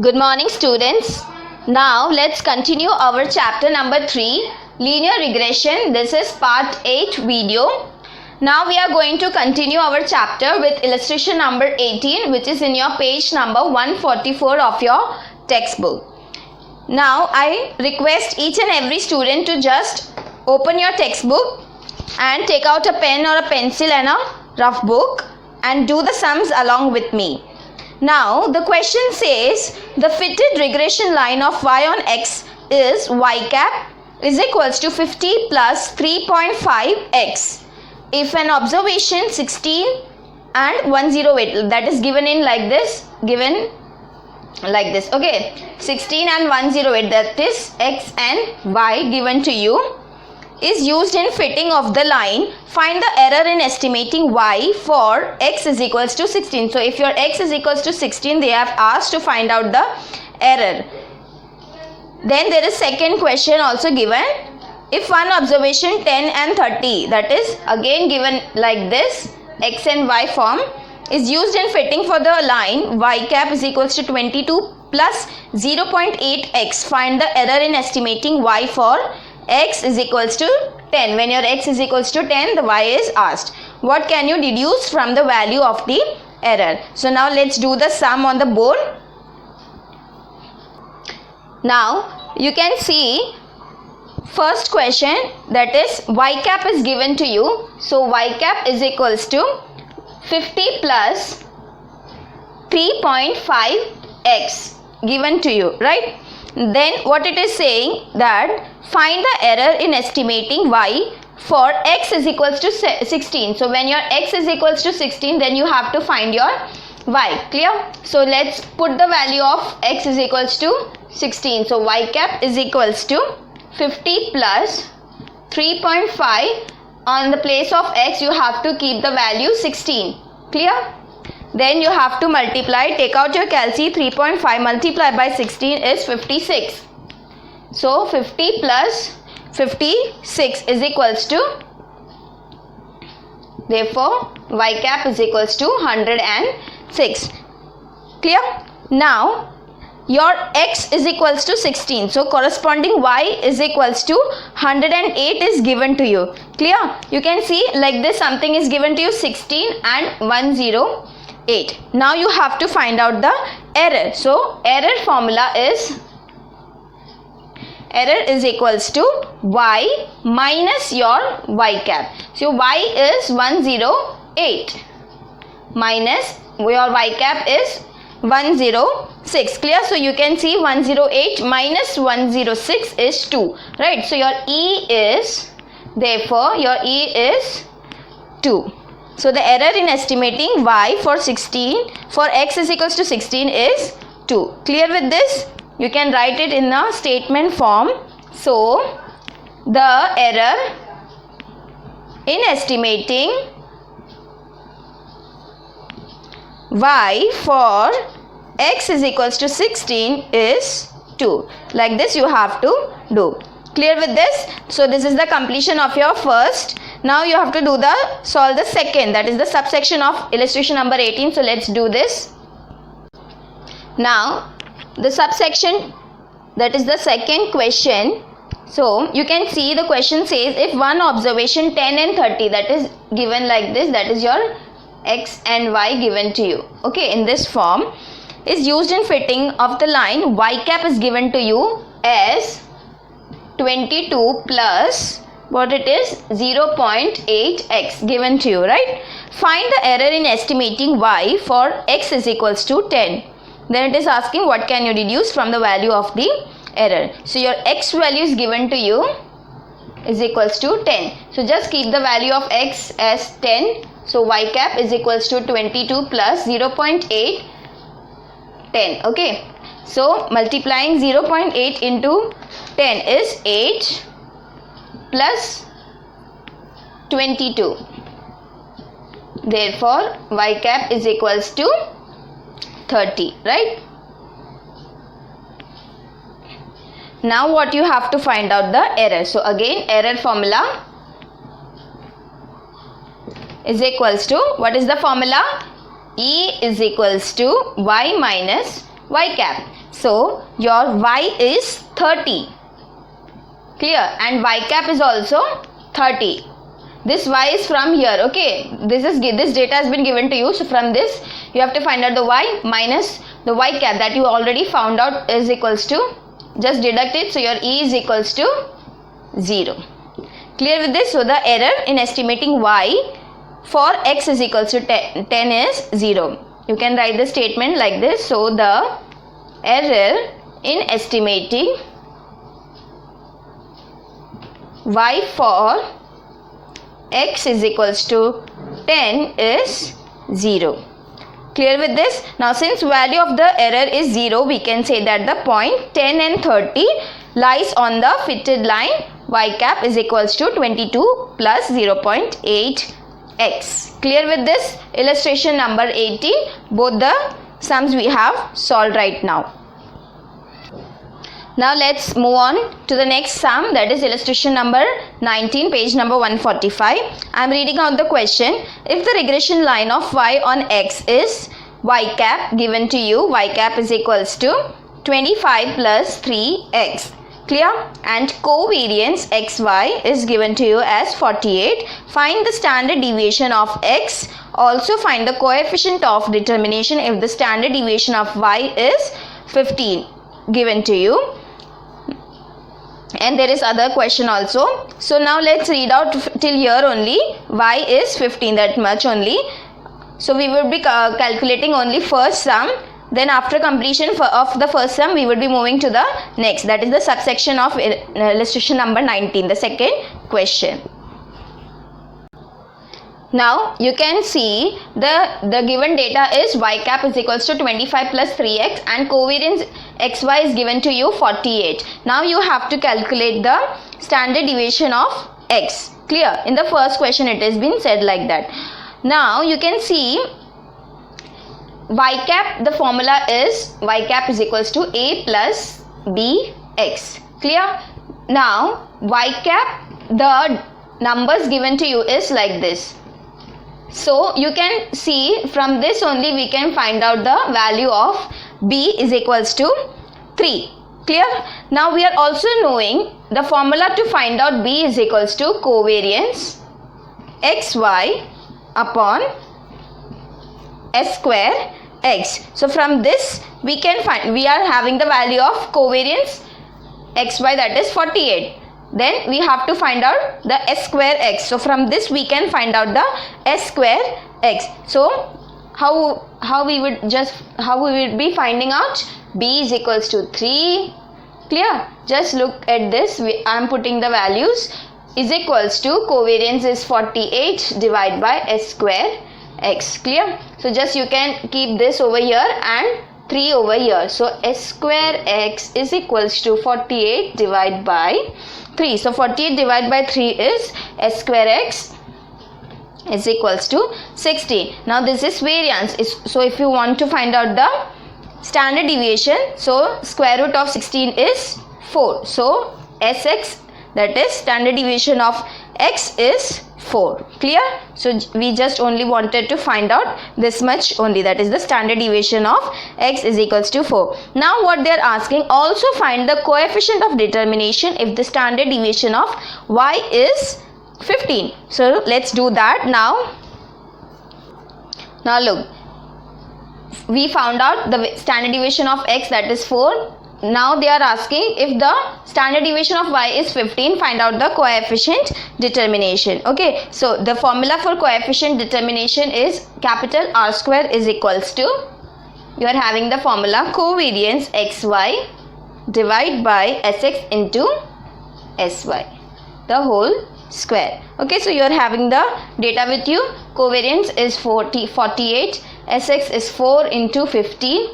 Good morning, students. Now let's continue our chapter number 3, linear regression. This is part 8 video. Now we are going to continue our chapter with illustration number 18, which is in your page number 144 of your textbook. Now I request each and every student to just open your textbook and take out a pen or a pencil and a rough book and do the sums along with me. Now the question says the fitted regression line of y on x is y cap is equals to 50 plus 3.5x if an observation 16 and 108, that is given in like this, okay, 16 and 108, that is x and y given to you, is used in fitting of the line. Find the error in estimating y for x is equals to 16. So if your x is equals to 16, they have asked to find out the error. Then there is second question also given. If one observation 10 and 30, that is again given like this, x and y form, is used in fitting for the line y cap is equals to 22 plus 0.8x. Find the error in estimating y for x is equals to 10. When your x is equals to 10, the y is asked. What can you deduce from the value of the error? So now let's do the sum on the board. Now you can see first question, that is y cap is given to you. So y cap is equals to 50 plus 3.5x given to you, right? Then what it is saying that find the error in estimating y for x is equals to 16. So when your x is equals to 16, then you have to find your y. Clear? So let's put the value of x is equals to 16. So y cap is equals to 50 plus 3.5. On the place of x, you have to keep the value 16. Clear? Then you have to multiply. Take out your calci. 3.5 multiplied by 16 is 56. So 50 plus 56 is equals to, therefore y cap is equals to 106. Clear? Now your x is equals to 16. So corresponding y is equals to 108 is given to you. Clear? You can see like this, something is given to you 16 and 108. Now you have to find out the error. So error formula is, error is equals to y minus your y cap. So y is 108 minus your y cap is 106. Clear? So you can see 108 minus 106 is 2, right? So your E is, therefore your E is 2. So the error in estimating y for x is equals to 16 is 2. Clear with this? You can write it in a statement form. So the error in estimating y for x is equals to 16 is 2. Like this you have to do. Clear with this? So this is the completion of your first. Now you have to do solve the second, that is the subsection of illustration number 18. So let's do this. Now the subsection, that is the second question. So you can see the question says if one observation 10 and 30, that is given like this, that is your x and y given to you, okay, in this form, is used in fitting of the line y cap is given to you as 22 plus what it is 0.8x given to you, right? Find the error in estimating y for x is equals to 10. Then it is asking what can you deduce from the value of the error. So your x value is given to you is equals to 10. So just keep the value of x as 10. So y cap is equals to 22 plus 0.8, 10. Okay. So multiplying 0.8 into 10 is 8 plus 22. Therefore y cap is equals to 30, right? Now what you have to find out the error. So again error formula is equals to, what is the formula? E is equals to y minus y cap. So your y is 30. Clear? And y cap is also 30. This y is from here. Okay, this data has been given to you. So from this you have to find out the y minus the y cap that you already found out is equals to, just deduct it. So your e is equals to 0. Clear with this? So the error in estimating y for x is equals to 10 is 0. You can write the statement like this. So the error in estimating y for x is equals to 10 is 0. Clear with this? Now since value of the error is 0, we can say that the point 10 and 30 lies on the fitted line y cap is equals to 22 plus 0.8x. Clear with this? Illustration number 18, both the sums we have solved right now. Now let's move on to the next sum, that is illustration number 19, page number 145. I am reading out the question. If the regression line of y on x is y cap given to you, y cap is equals to 25 plus 3x. Clear? And covariance xy is given to you as 48. Find the standard deviation of x. Also find the coefficient of determination if the standard deviation of y is 15 given to you. And there is other question also. So now let's read out till here only. Y is 15, that much only. So we will be calculating only first sum. Then after completion of the first sum, we will be moving to the next. That is the subsection of illustration number 19, the second question. Now you can see the given data is y cap is equals to 25 plus 3x and covariance xy is given to you 48. Now you have to calculate the standard deviation of x. Clear? In the first question it has been said like that. Now you can see y cap, the formula is y cap is equals to a plus bx. Clear? Now y cap, the numbers given to you is like this. So you can see from this only we can find out the value of b is equals to 3. Clear? Now we are also knowing the formula to find out b is equals to covariance xy upon s square x. So from this we can find, we are having the value of covariance xy, that is 48. Then we have to find out the s square x. So from this we can find out the s square x. So how we would be finding out? B is equals to 3. Clear? Just look at this. I am putting the values. Is equals to covariance is 48 divided by s square x. Clear? So just you can keep this over here and 3 over here. So s square x is equals to 48 divided by 3. So 48 divided by 3 is s square x is equals to 16. Now this is variance. So if you want to find out the standard deviation, so square root of 16 is 4. So sx, that is standard deviation of x is 4. Clear? So we just only wanted to find out this much only, that is the standard deviation of x is equals to 4. Now what they are asking, also find the coefficient of determination if the standard deviation of y is 15. So let's do that now. Now look, we found out the standard deviation of x, that is 4. Now they are asking if the standard deviation of y is 15, find out the coefficient determination. Okay, so the formula for coefficient determination is capital R square is equals to, you are having the formula covariance xy divided by sx into sy, the whole square. Okay, so you are having the data with you. Covariance is 48, sx is 4 into 15,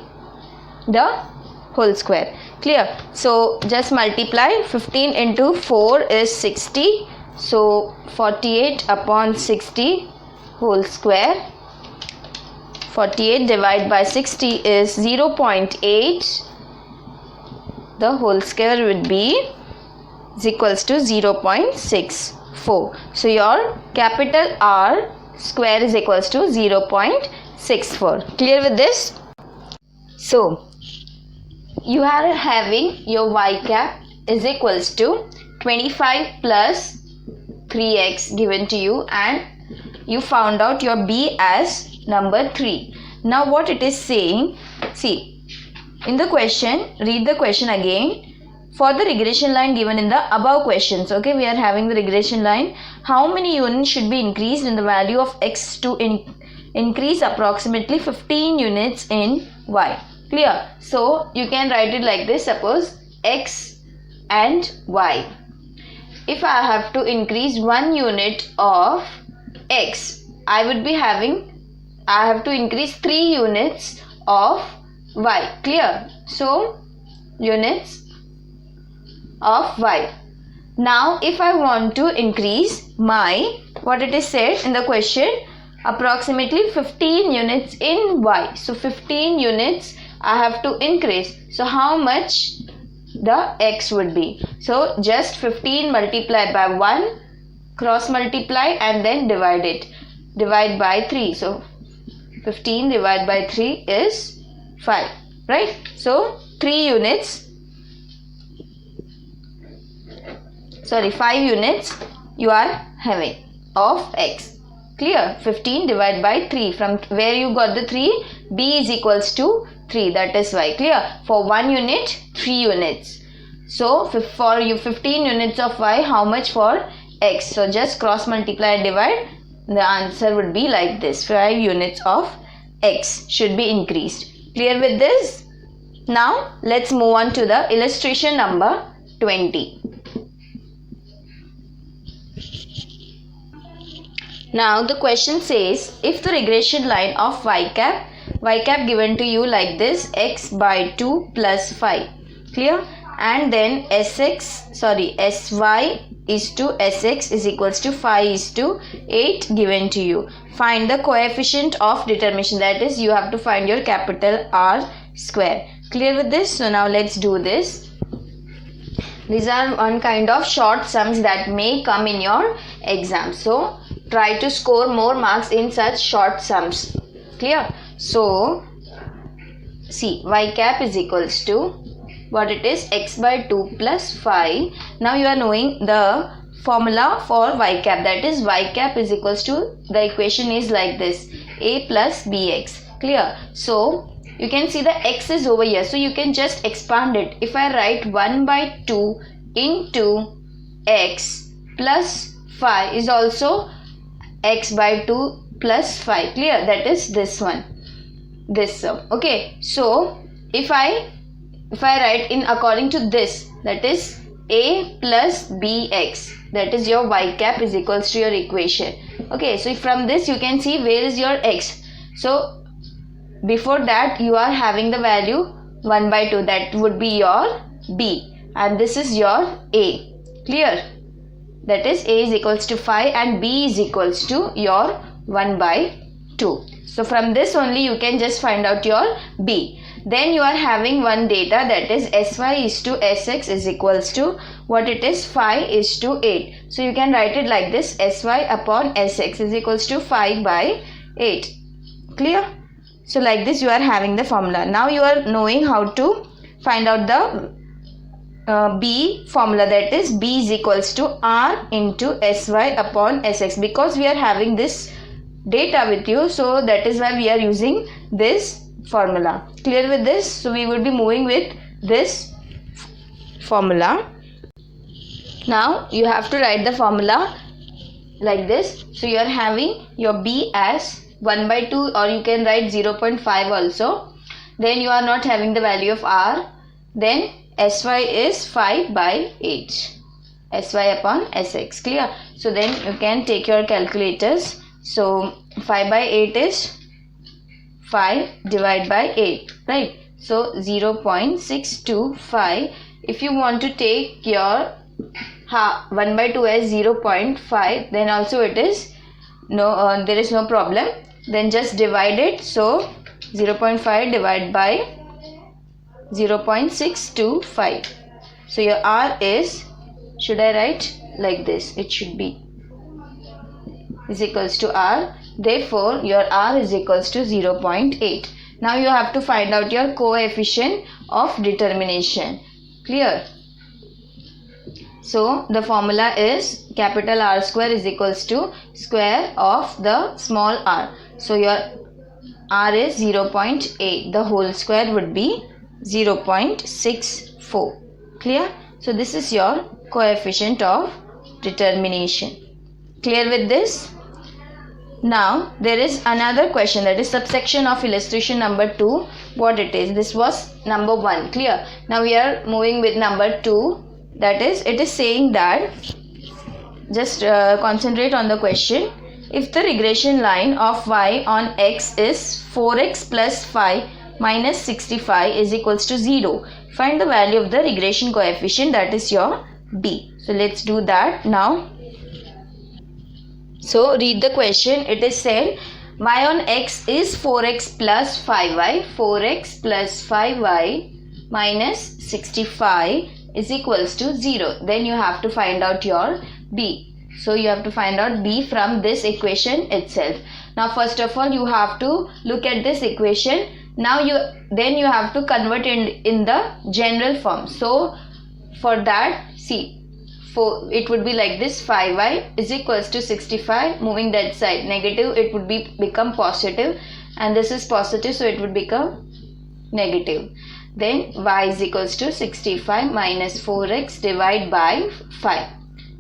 the whole square. Clear? So just multiply. 15 into 4 is 60. So 48 upon 60 whole square. 48 divided by 60 is 0.8. The whole square would be is equals to 0.64. So your capital R square is equals to 0.64. Clear with this? So you are having your y cap is equals to 25 plus 3x given to you, and you found out your b as number 3. Now what it is saying, see in the question, read the question again. For the regression line given in the above questions, okay, we are having the regression line. How many units should be increased in the value of x to increase approximately 15 units in y? Clear? So you can write it like this. Suppose x and y. If I have to increase 1 unit of x, I have to increase 3 units of y. Clear? So units of y. Now if I want to increase my, what it is said in the question, approximately 15 units in y. So 15 units I have to increase. So how much the x would be? So just 15 multiplied by 1, cross multiply and then divide it. Divide by 3. So 15 divided by 3 is 5. Right? So 5 units you are having of x. Clear? 15 divided by 3. From where you got the 3? B is equals to 3. That is y. Clear? For 1 unit, 3 units. So for you 15 units of y, how much for x? So just cross multiply and divide. The answer would be like this. 5 units of x should be increased. Clear with this? Now let's move on to the illustration number 20. Now the question says, if the regression line of y cap given to you like this, x by 2 plus 5. Clear? And then sy is to sx is equals to 5 is to 8 given to you. Find the coefficient of determination, that is you have to find your capital R square. Clear with this? So now let's do this. These are one kind of short sums that may come in your exam. So try to score more marks in such short sums. Clear? So see, y cap is equals to what it is, x by 2 plus 5. Now you are knowing the formula for y cap, that is y cap is equals to, the equation is like this, a plus bx. Clear? So you can see the x is over here, so you can just expand it. If I write 1 by 2 into x plus 5 is also x by 2 plus 5. Clear? That is this one, this sum. Okay, so if I write in according to this, that is a plus bx, that is your y cap is equals to your equation. Okay, so from this you can see where is your x. So before that you are having the value 1 by 2, that would be your b, and this is your a. Clear? That is a is equals to 5 and b is equals to your 1 by 2. So from this only you can just find out your b. Then you are having one data, that is sy is to sx is equals to what it is, 5 is to 8. So you can write it like this, sy upon sx is equals to 5 by 8. Clear? So like this you are having the formula. Now you are knowing how to find out the b formula, that is b is equals to r into sy upon sx, because we are having this data with you, so that is why we are using this formula. Clear with this? So we will be moving with this formula. Now you have to write the formula like this. So you are having your b as 1 by 2, or you can write 0.5 also. Then you are not having the value of r. Then sy is 5 by 8. Sy upon sx. Clear? So then you can take your calculators. So 5 by 8 is 5 divided by 8, right? So 0.625. If you want to take your 1 by 2 as 0.5, then also it is there is no problem. Then just divide it. So 0.5 divided by 0.625. So your r is, should I write like this? It should be is equals to r. Therefore your r is equals to 0.8. Now you have to find out your coefficient of determination. Clear? So the formula is capital R square is equals to square of the small r. So your r is 0.8. The whole square would be 0.64. Clear? So this is your coefficient of determination. Clear with this? Now there is another question, that is subsection of illustration number 2. What it is? This was number 1. Clear? Now we are moving with number 2. That is, it is saying that, just concentrate on the question. If the regression line of y on x is 4x plus 5 minus 65 is equals to 0, find the value of the regression coefficient, that is your b. So let's do that now. So read the question. It is said y on x is 4x plus 5y, 4x plus 5y minus 65 is equals to 0. Then you have to find out your b. So you have to find out b from this equation itself. Now first of all you have to look at this equation. Now you have to convert in the general form. So for that, see, it would be like this, 5y is equals to 65, moving that side negative, it would become positive, and this is positive, so it would become negative. Then y is equals to 65 minus 4x divided by 5.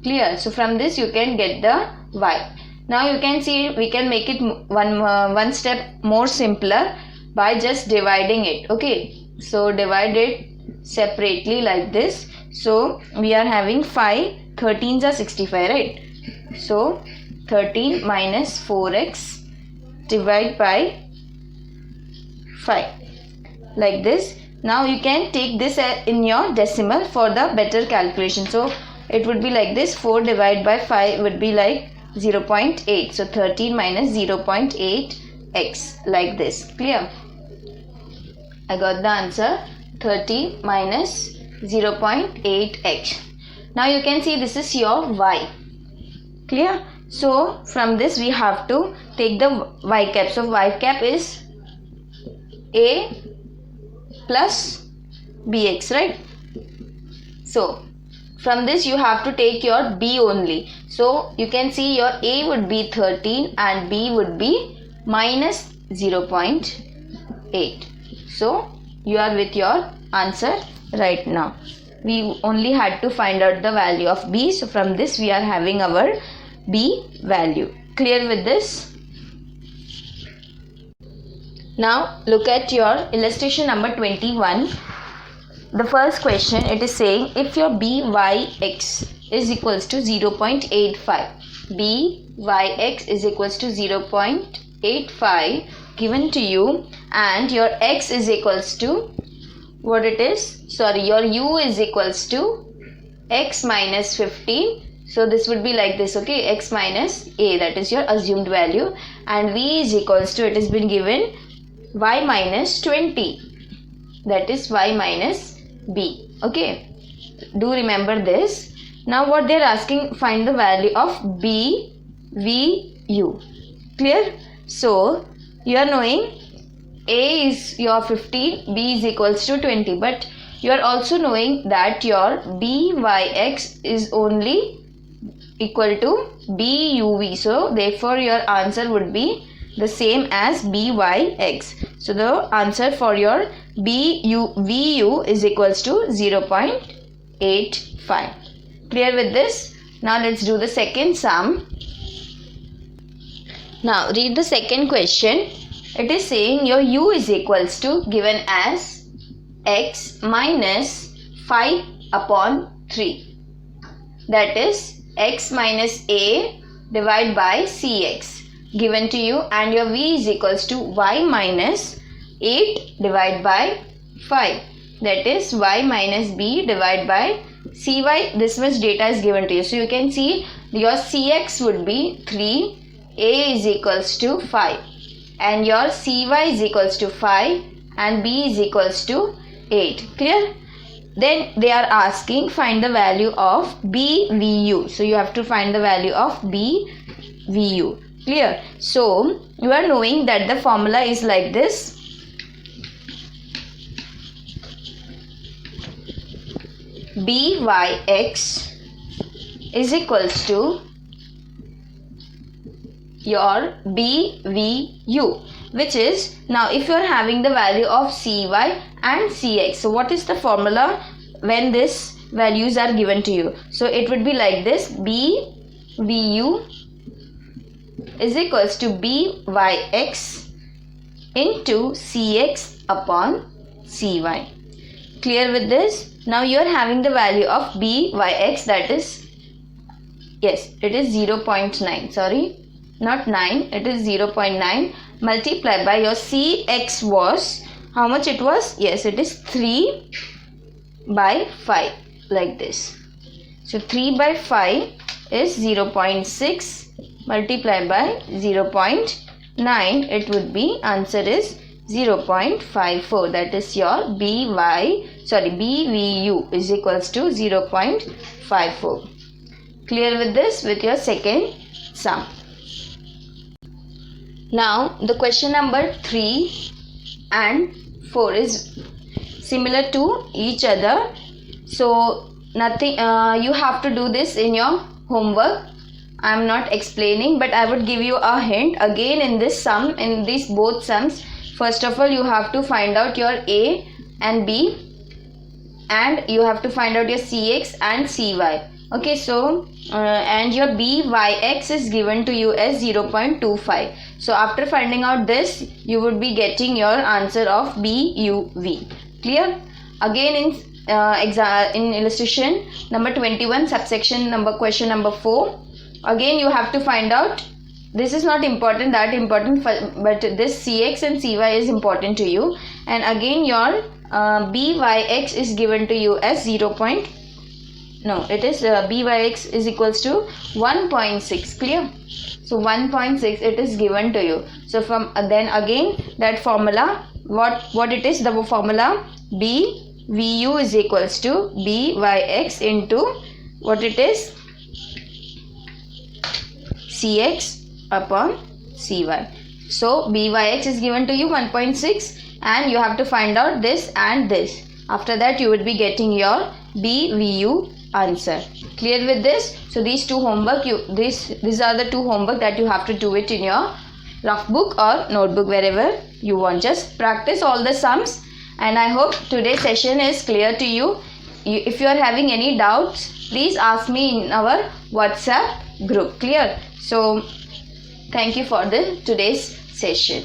Clear? So from this you can get the y. Now you can see we can make it one step more simpler by just dividing it. Okay, so divide it separately like this. So we are having 5 13s are 65, right? So 13 minus 4x divided by 5 like this. Now you can take this in your decimal for the better calculation. So it would be like this, 4 divided by 5 would be like 0.8. So 13 minus 0.8x like this. Clear? I got the answer, 30 minus 0.8x. Now you can see this is your y. Clear? So from this we have to take the y cap. So y cap is a plus bx, right? So from this you have to take your b only. So you can see your a would be 13 and b would be minus 0.8. So you are with your answer right now. We only had to find out the value of b. So from this we are having our b value. Clear with this? Now look at your illustration number 21. The first question, it is saying if your byx is equals to 0.85, byx is equals to 0.85 given to you, and your x is equals to what it is, your u is equals to x minus 15. So this would be like this, okay, x minus a, that is your assumed value, and v is equals to, it has been given y minus 20, that is y minus b. Okay, do remember this. Now what they are asking, find the value of b, v, u. Clear? So you are knowing a is your 15, b is equals to 20, but you are also knowing that your byx is only equal to buv. So therefore your answer would be the same as byx. So the answer for your vu is equals to 0.85. Clear with this? Now let's do the second sum. Now read the second question. It is saying your u is equals to, given as x minus 5 upon 3. That is x minus a divided by cx given to you, and your v is equals to y minus 8 divided by 5. That is y minus b divided by cy. This much data is given to you. So you can see your cx would be 3, a is equals to 5, and your cy is equals to 5 and b is equals to 8. Clear? Then they are asking find the value of bvu. So you have to find the value of bvu. Clear? So you are knowing that the formula is like this. byx is equals to your bvu, which is, now if you are having the value of cy and cx, so what is the formula when this values are given to you? So it would be like this: bvu is equals to byx into cx upon cy. Clear with this? Now you are having the value of byx, that is, yes, it is 0.9, sorry, not 9, it is 0.9 multiplied by your cx was, how much it was? Yes, it is 3 by 5, like this. So 3 by 5 is 0.6 multiplied by 0.9, it would be, answer is 0.54, that is your bvu is equals to 0.54. Clear with this with your second sum. Now the question number 3 and 4 is similar to each other, so nothing, you have to do this in your homework. I am not explaining, but I would give you a hint again in this sum, in these both sums. First of all, you have to find out your a and b, and you have to find out your cx and cy. Okay, so and your byx is given to you as 0.25. So after finding out this, you would be getting your answer of buv. Clear? Again in illustration number 21, subsection number, question number 4, again you have to find out, this is not important, that important, but this cx and cy is important to you, and again your byx is given to you as byx is equals to 1.6. Clear? So 1.6 it is given to you. So from then again that formula, what it is, the formula bvu is equals to byx into what it is, cx upon cy. So byx is given to you 1.6, and you have to find out this and this. After that you would be getting your bvu answer. Clear with this? So these two homework, these are the two homework that you have to do it in your rough book or notebook, wherever you want. Just practice all the sums, and I hope today's session is clear to you. If you are having any doubts, please ask me in our WhatsApp group. Clear? So thank you for today's session.